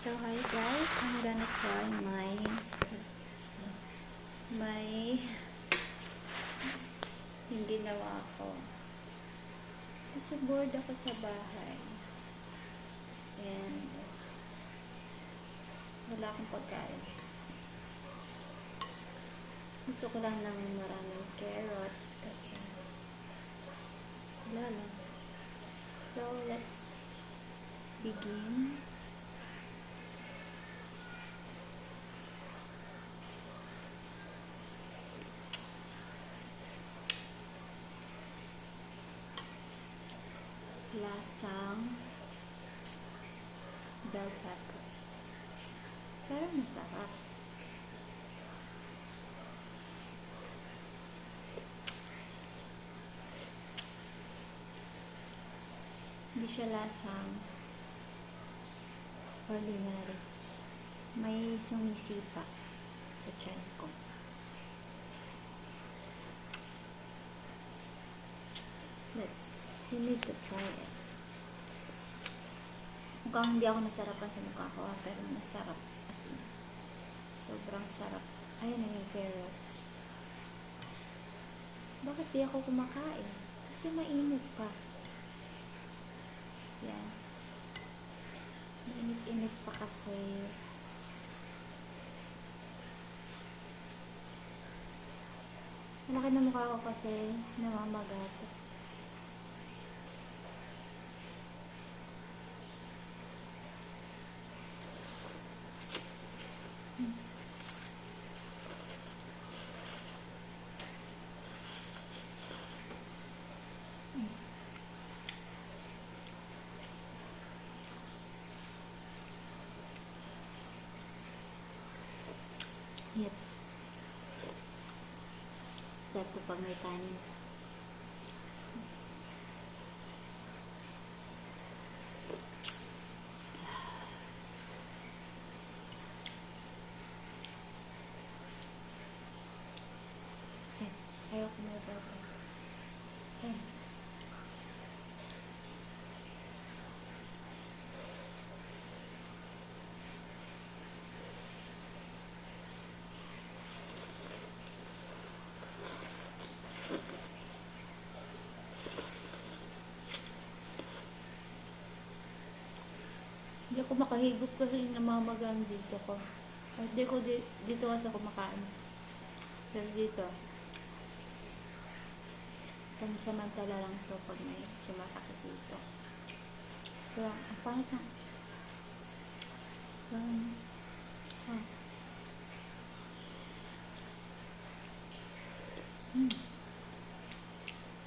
So hi guys, I'm gonna try yung ginawa ko. Kasi bored ako sa bahay. And wala akong pagkain. Gusto ko lang ng maraming carrots kasi wala lang. So let's begin. Lasang bell pepper. Pero masarap. Hindi siya lasang ordinary. May sumisipa sa tiyan ko. You need to try it. Mukhang hindi ako nasarapan sa mukha ko, pero masarap. As in, sobrang sarap. Ayun na yung carrots. Bakit di ako kumakain? Kasi mainit pa. Yan. Mainit-init pa kasi. Malaki na mukha ko kasi namamagat. Yep. Sarap to pag may kanin. Ayoko na ba ito? Hindi ako makahigop kasi namamagaan dito ko. Hindi ko dito kasi kumakain. Pero dito, pansamantala lang to pag may sumasakit dito. Pero ang pangit na.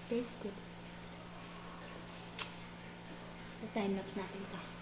Tastes good. So, time lapse natin ito.